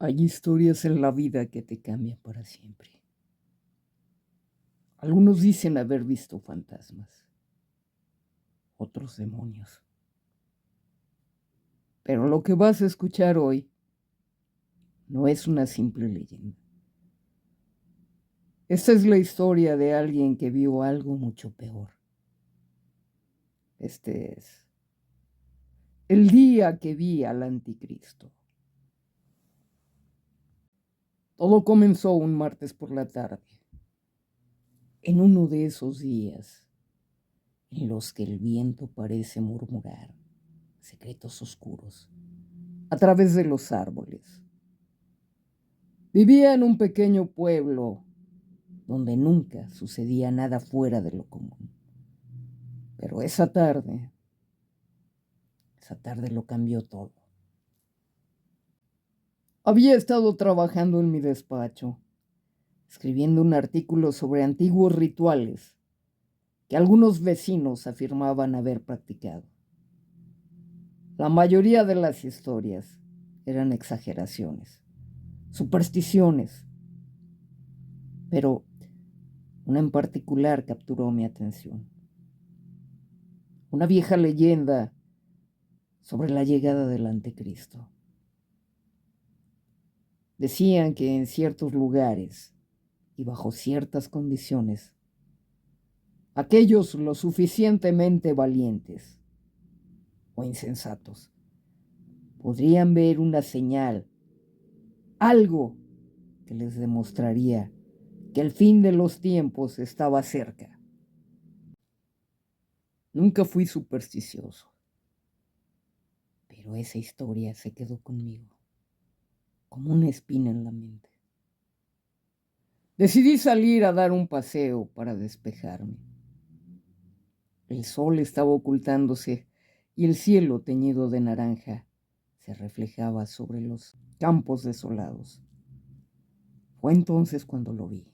Hay historias en la vida que te cambian para siempre. Algunos dicen haber visto fantasmas, otros demonios. Pero lo que vas a escuchar hoy no es una simple leyenda. Esta es la historia de alguien que vio algo mucho peor. Este es el día que vi al anticristo. Todo comenzó un martes por la tarde, en uno de esos días en los que el viento parece murmurar secretos oscuros a través de los árboles. Vivía en un pequeño pueblo donde nunca sucedía nada fuera de lo común. Pero esa tarde lo cambió todo. Había estado trabajando en mi despacho, escribiendo un artículo sobre antiguos rituales que algunos vecinos afirmaban haber practicado. La mayoría de las historias eran exageraciones, supersticiones, pero una en particular capturó mi atención. Una vieja leyenda sobre la llegada del anticristo. Decían que en ciertos lugares y bajo ciertas condiciones, aquellos lo suficientemente valientes o insensatos podrían ver una señal, algo que les demostraría que el fin de los tiempos estaba cerca. Nunca fui supersticioso, pero esa historia se quedó conmigo como una espina en la mente. Decidí salir a dar un paseo para despejarme. El sol estaba ocultándose y el cielo, teñido de naranja, se reflejaba sobre los campos desolados. Fue entonces cuando lo vi.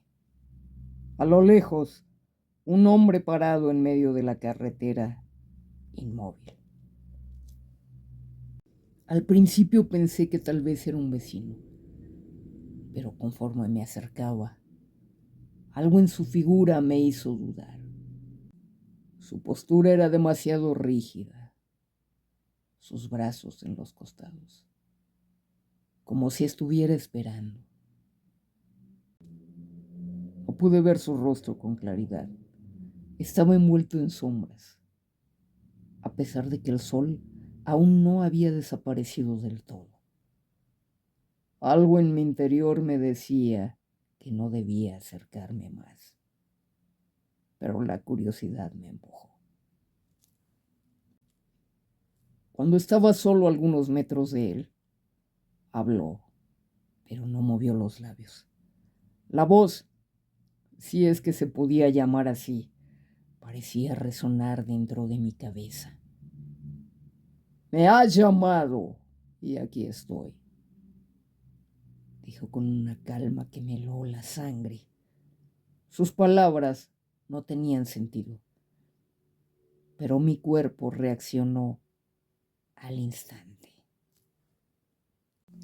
A lo lejos, un hombre parado en medio de la carretera, inmóvil. Al principio pensé que tal vez era un vecino, pero conforme me acercaba, algo en su figura me hizo dudar. Su postura era demasiado rígida, sus brazos en los costados, como si estuviera esperando. No pude ver su rostro con claridad. Estaba envuelto en sombras, a pesar de que el sol aún no había desaparecido del todo. Algo en mi interior me decía que no debía acercarme más, pero la curiosidad me empujó. Cuando estaba solo a algunos metros de él, habló, pero no movió los labios. La voz, si es que se podía llamar así, parecía resonar dentro de mi cabeza. Me has llamado y aquí estoy, dijo con una calma que me heló la sangre. Sus palabras no tenían sentido, pero mi cuerpo reaccionó al instante.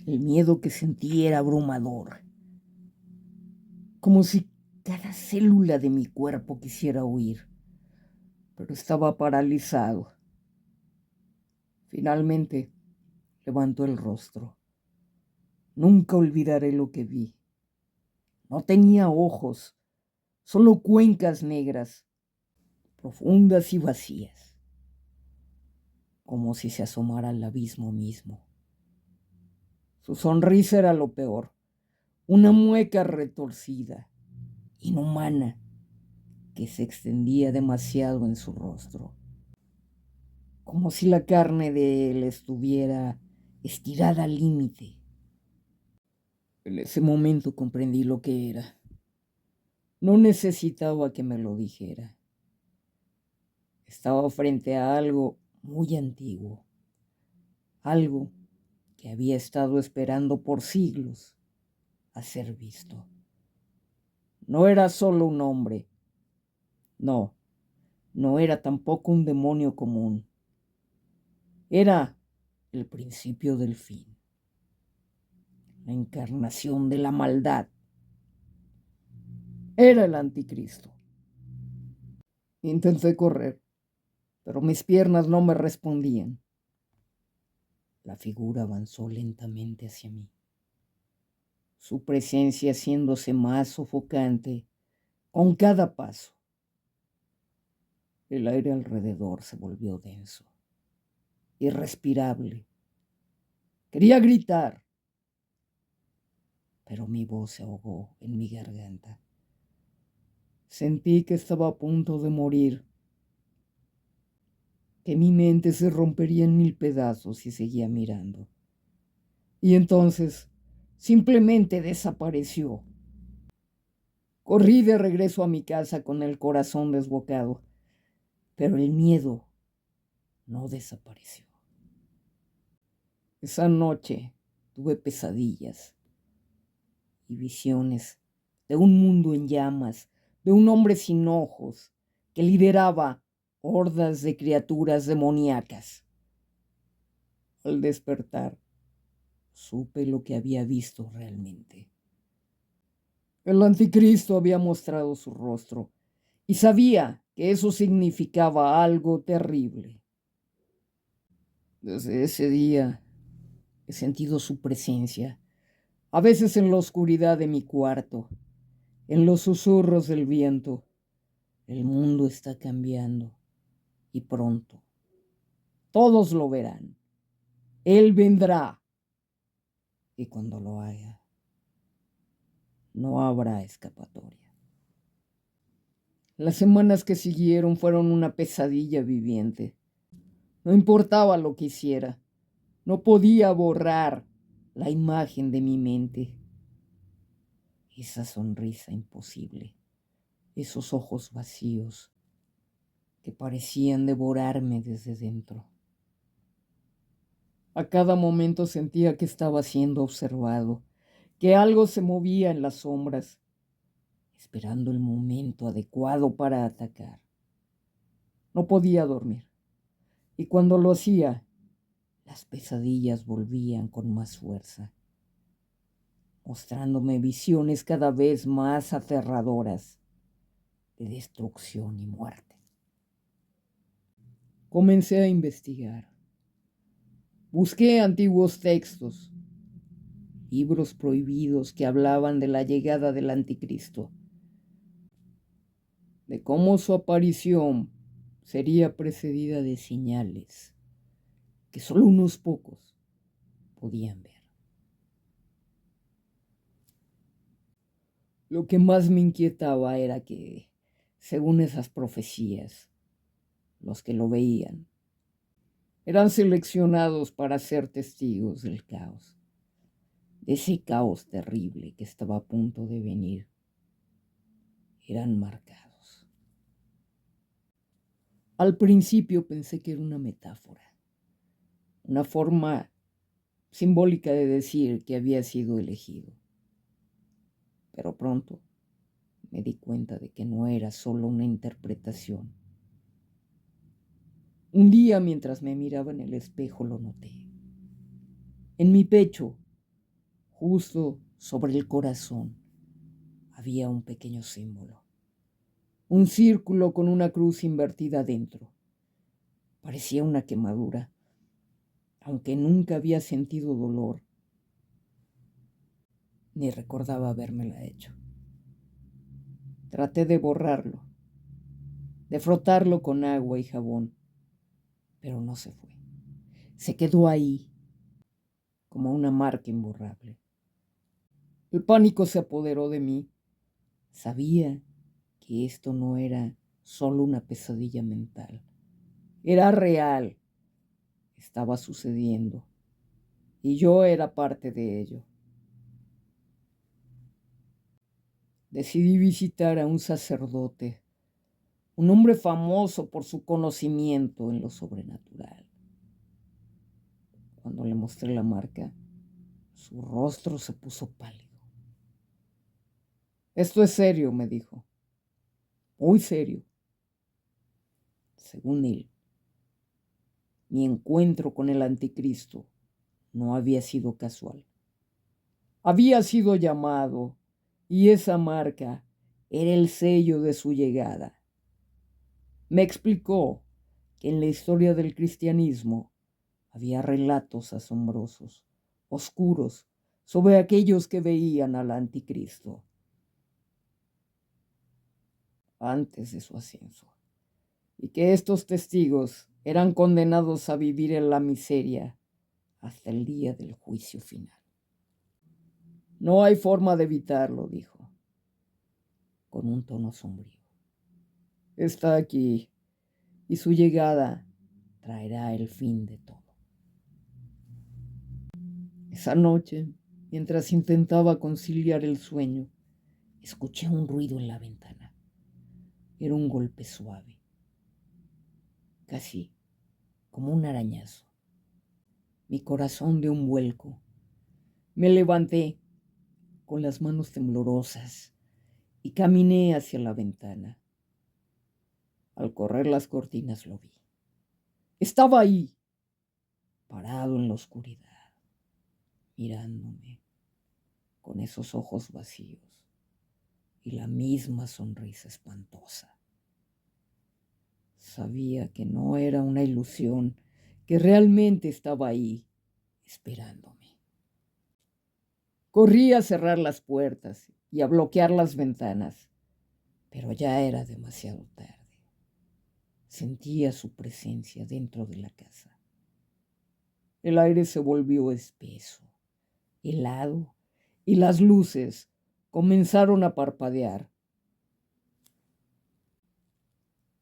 El miedo que sentí era abrumador, como si cada célula de mi cuerpo quisiera huir, pero estaba paralizado. Finalmente levantó el rostro. Nunca olvidaré lo que vi. No tenía ojos, solo cuencas negras, profundas y vacías, como si se asomara al abismo mismo. Su sonrisa era lo peor, una mueca retorcida, inhumana, que se extendía demasiado en su rostro, como si la carne de él estuviera estirada al límite. En ese momento comprendí lo que era. No necesitaba que me lo dijera. Estaba frente a algo muy antiguo, algo que había estado esperando por siglos a ser visto. No era solo un hombre, no era tampoco un demonio común. Era el principio del fin. la encarnación de la maldad. Era el anticristo. Intenté correr, pero mis piernas no me respondían. La figura avanzó lentamente hacia mí, su presencia haciéndose más sofocante con cada paso. El aire alrededor se volvió denso, irrespirable. Quería gritar, pero mi voz se ahogó en mi garganta. Sentí que estaba a punto de morir, que mi mente se rompería en mil pedazos si seguía mirando. Y entonces simplemente desapareció. Corrí de regreso a mi casa con el corazón desbocado, pero el miedo no desapareció. Esa noche tuve pesadillas y visiones de un mundo en llamas, de un hombre sin ojos que lideraba hordas de criaturas demoníacas. Al despertar, supe lo que había visto realmente. El anticristo había mostrado su rostro y sabía que eso significaba algo terrible. Desde ese día he sentido su presencia, a veces en la oscuridad de mi cuarto, en los susurros del viento. El mundo está cambiando y pronto todos lo verán. Él vendrá y cuando lo haga, no habrá escapatoria. Las semanas que siguieron fueron una pesadilla viviente. No importaba lo que hiciera, no podía borrar la imagen de mi mente. Esa sonrisa imposible, esos ojos vacíos que parecían devorarme desde dentro. A cada momento sentía que estaba siendo observado, que algo se movía en las sombras, esperando el momento adecuado para atacar. No podía dormir, y cuando lo hacía, las pesadillas volvían con más fuerza, mostrándome visiones cada vez más aterradoras de destrucción y muerte. Comencé a investigar. Busqué antiguos textos, libros prohibidos que hablaban de la llegada del anticristo, de cómo su aparición sería precedida de señales que solo unos pocos podían ver. Lo que más me inquietaba era que, según esas profecías, los que lo veían eran seleccionados para ser testigos del caos, de ese caos terrible que estaba a punto de venir. Eran marcados. Al principio pensé que era una metáfora, una forma simbólica de decir que había sido elegido. Pero pronto me di cuenta de que no era solo una interpretación. Un día, mientras me miraba en el espejo, lo noté. En mi pecho, justo sobre el corazón, había un pequeño símbolo. Un círculo con una cruz invertida dentro. Parecía una quemadura, aunque nunca había sentido dolor, ni recordaba habérmela hecho. Traté de borrarlo, de frotarlo con agua y jabón, pero no se fue. Se quedó ahí, como una marca imborrable. El pánico se apoderó de mí. Sabía que esto no era solo una pesadilla mental. Era real. Estaba sucediendo. Y yo era parte de ello. Decidí visitar a un sacerdote, un hombre famoso por su conocimiento en lo sobrenatural. Cuando le mostré la marca, su rostro se puso pálido. Esto es serio, me dijo. Muy serio. Según él, mi encuentro con el anticristo no había sido casual. Había sido llamado y esa marca era el sello de su llegada. Me explicó que en la historia del cristianismo había relatos asombrosos, oscuros, sobre aquellos que veían al anticristo antes de su ascenso, y que estos testigos eran condenados a vivir en la miseria hasta el día del juicio final. No hay forma de evitarlo, dijo, con un tono sombrío. Está aquí, y su llegada traerá el fin de todo. Esa noche, mientras intentaba conciliar el sueño, escuché un ruido en la ventana. Era un golpe suave, casi como un arañazo. Mi corazón dio un vuelco. Me levanté con las manos temblorosas y caminé hacia la ventana. Al correr las cortinas lo vi. Estaba ahí, parado en la oscuridad, mirándome con esos ojos vacíos y la misma sonrisa espantosa. Sabía que no era una ilusión, que realmente estaba ahí, esperándome. Corrí a cerrar las puertas y a bloquear las ventanas, pero ya era demasiado tarde. Sentía su presencia dentro de la casa. El aire se volvió espeso, helado, y las luces comenzaron a parpadear.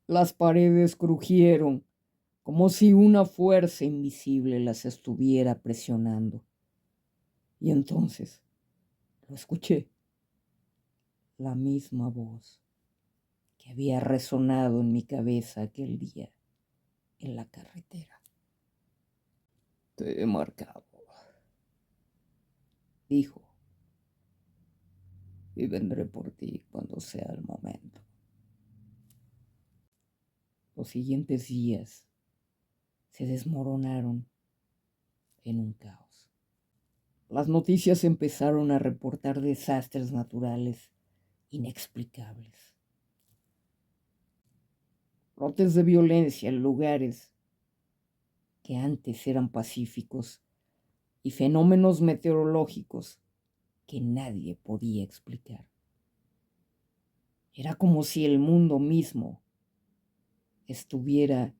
Las paredes crujieron como si una fuerza invisible las estuviera presionando. Y entonces lo escuché, la misma voz que había resonado en mi cabeza aquel día en la carretera. Te he marcado, dijo, y vendré por ti cuando sea el momento. Los siguientes días se desmoronaron en un caos. Las noticias empezaron a reportar desastres naturales inexplicables. Brotes de violencia en lugares que antes eran pacíficos y fenómenos meteorológicos que nadie podía explicar. Era como si el mundo mismo estuviera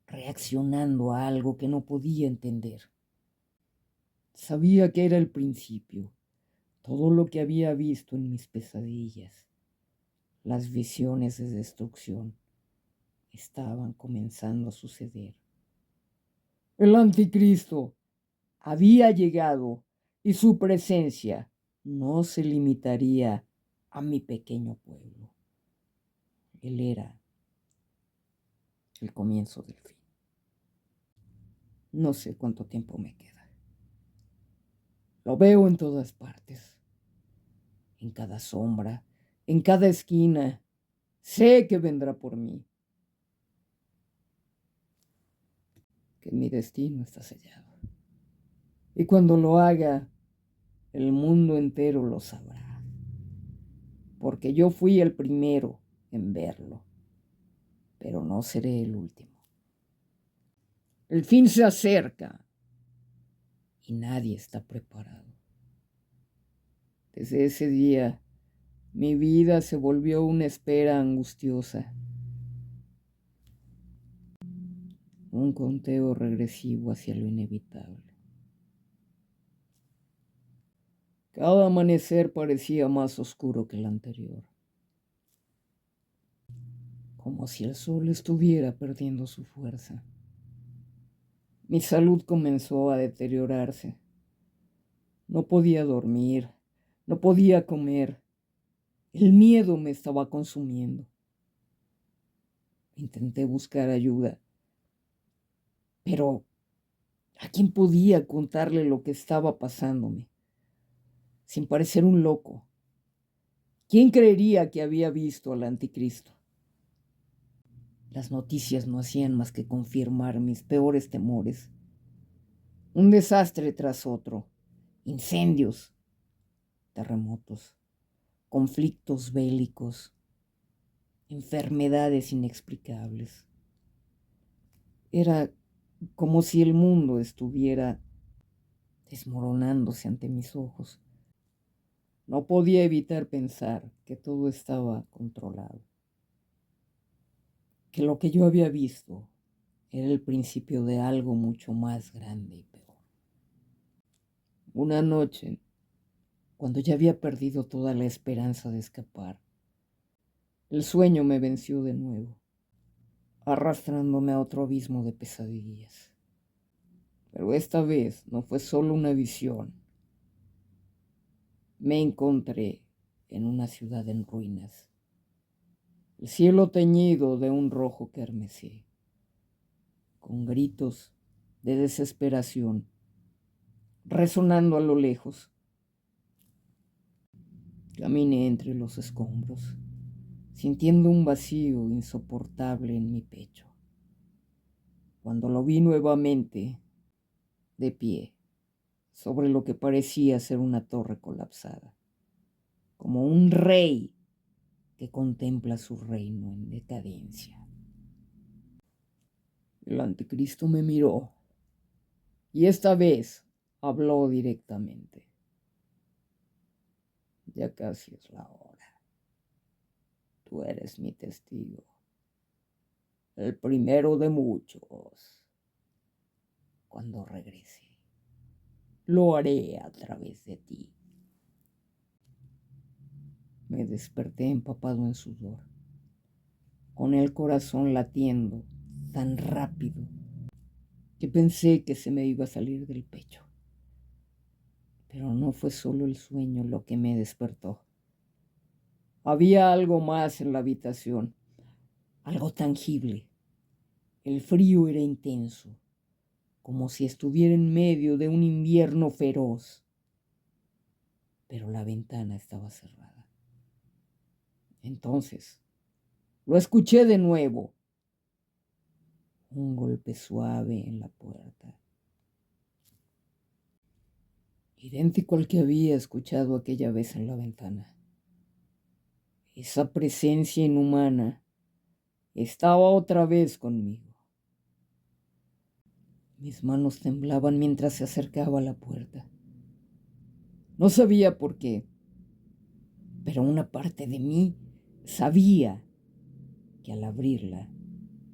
reaccionando a algo que no podía entender. Sabía que era el principio, todo lo que había visto en mis pesadillas, las visiones de destrucción, estaban comenzando a suceder. El anticristo había llegado y su presencia no se limitaría a mi pequeño pueblo. Él era el comienzo del fin. No sé cuánto tiempo me queda. Lo veo en todas partes, en cada sombra, en cada esquina. Sé que vendrá por mí, que mi destino está sellado. Y cuando lo haga, el mundo entero lo sabrá, porque yo fui el primero en verlo, pero no seré el último. El fin se acerca y nadie está preparado. Desde ese día, mi vida se volvió una espera angustiosa, un conteo regresivo hacia lo inevitable. Cada amanecer parecía más oscuro que el anterior, como si el sol estuviera perdiendo su fuerza. Mi salud comenzó a deteriorarse. No podía dormir, no podía comer. El miedo me estaba consumiendo. Intenté buscar ayuda, pero ¿a quién podía contarle lo que estaba pasándome? Sin parecer un loco. ¿Quién creería que había visto al anticristo? Las noticias no hacían más que confirmar mis peores temores. Un desastre tras otro, incendios, terremotos, conflictos bélicos, enfermedades inexplicables. Era como si el mundo estuviera desmoronándose ante mis ojos. No podía evitar pensar que todo estaba controlado, que lo que yo había visto era el principio de algo mucho más grande y peor. Una noche, cuando ya había perdido toda la esperanza de escapar, el sueño me venció de nuevo, arrastrándome a otro abismo de pesadillas. Pero esta vez no fue solo una visión. Me encontré en una ciudad en ruinas, el cielo teñido de un rojo carmesí, con gritos de desesperación resonando a lo lejos. Caminé entre los escombros, sintiendo un vacío insoportable en mi pecho. Cuando lo vi nuevamente, de pie, sobre lo que parecía ser una torre colapsada, como un rey que contempla su reino en decadencia. El anticristo me miró y esta vez habló directamente. Ya casi es la hora. Tú eres mi testigo, el primero de muchos. Cuando regrese, lo haré a través de ti. Me desperté empapado en sudor, con el corazón latiendo tan rápido que pensé que se me iba a salir del pecho. Pero no fue solo el sueño lo que me despertó. Había algo más en la habitación, algo tangible. El frío era intenso, como si estuviera en medio de un invierno feroz. Pero la ventana estaba cerrada. Entonces, lo escuché de nuevo. Un golpe suave en la puerta, idéntico al que había escuchado aquella vez en la ventana. Esa presencia inhumana estaba otra vez conmigo. Mis manos temblaban mientras se acercaba a la puerta. No sabía por qué, pero una parte de mí sabía que al abrirla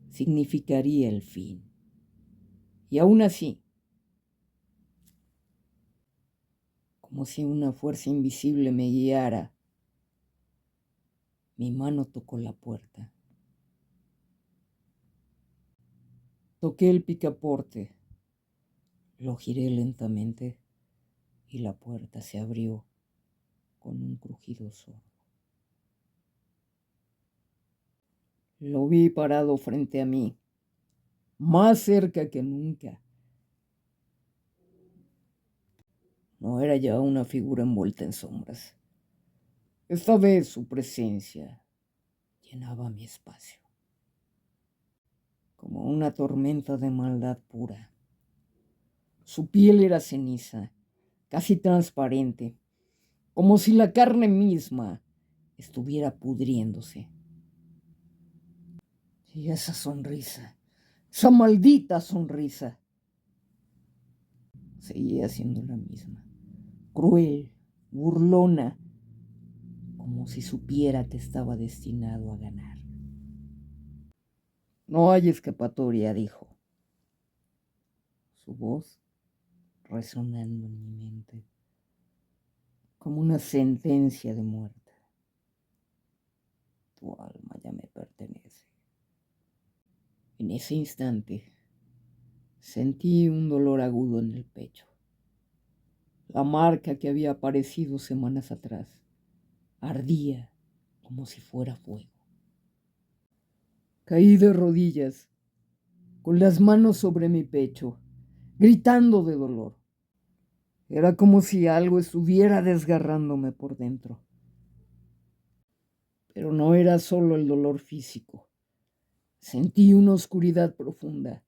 significaría el fin. Y aún así, como si una fuerza invisible me guiara, mi mano tocó la puerta. Toqué el picaporte, lo giré lentamente y la puerta se abrió con un crujido sordo. Lo vi parado frente a mí, más cerca que nunca. No era ya una figura envuelta en sombras. Esta vez su presencia llenaba mi espacio, como una tormenta de maldad pura. Su piel era ceniza, casi transparente, como si la carne misma estuviera pudriéndose. Y esa sonrisa, esa maldita sonrisa, seguía siendo la misma, cruel, burlona, como si supiera que estaba destinado a ganar. No hay escapatoria, dijo, su voz resonando en mi mente como una sentencia de muerte. Tu alma ya me pertenece. En ese instante sentí un dolor agudo en el pecho. La marca que había aparecido semanas atrás ardía como si fuera fuego. Caí de rodillas, con las manos sobre mi pecho, gritando de dolor. Era como si algo estuviera desgarrándome por dentro. Pero no era solo el dolor físico. Sentí una oscuridad profunda,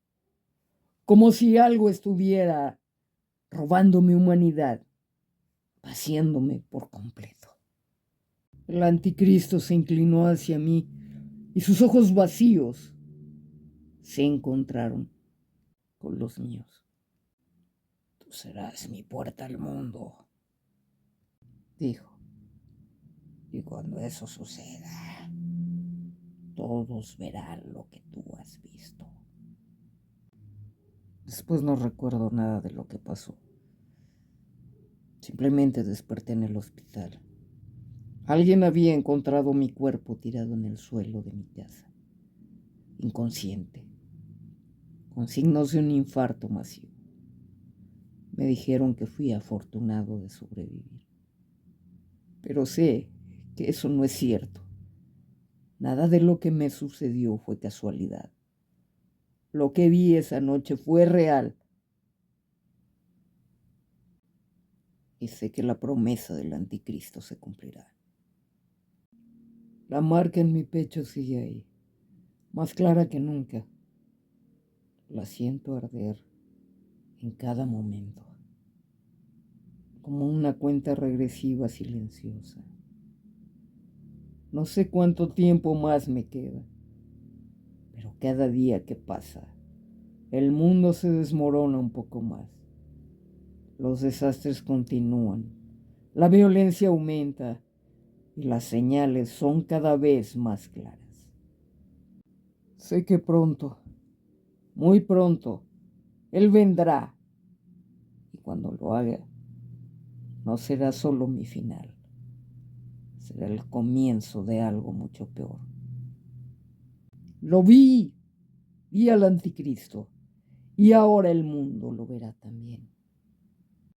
como si algo estuviera robando mi humanidad vaciándome por completo. El anticristo se inclinó hacia mí y sus ojos vacíos se encontraron con los míos. Tú serás mi puerta al mundo, dijo. Y cuando eso suceda, todos verán lo que tú has visto. Después no recuerdo nada de lo que pasó. Simplemente desperté en el hospital. Alguien había encontrado mi cuerpo tirado en el suelo de mi casa, inconsciente, con signos de un infarto masivo. Me dijeron que fui afortunado de sobrevivir. Pero sé que eso no es cierto. Nada de lo que me sucedió fue casualidad. Lo que vi esa noche fue real. Y sé que la promesa del anticristo se cumplirá. La marca en mi pecho sigue ahí, más clara que nunca. La siento arder en cada momento, como una cuenta regresiva silenciosa. No sé cuánto tiempo más me queda, pero cada día que pasa, el mundo se desmorona un poco más. Los desastres continúan, la violencia aumenta y las señales son cada vez más claras. Sé que pronto, muy pronto, Él vendrá y cuando lo haga, no será solo mi final, será el comienzo de algo mucho peor. Lo vi al anticristo y ahora el mundo lo verá también.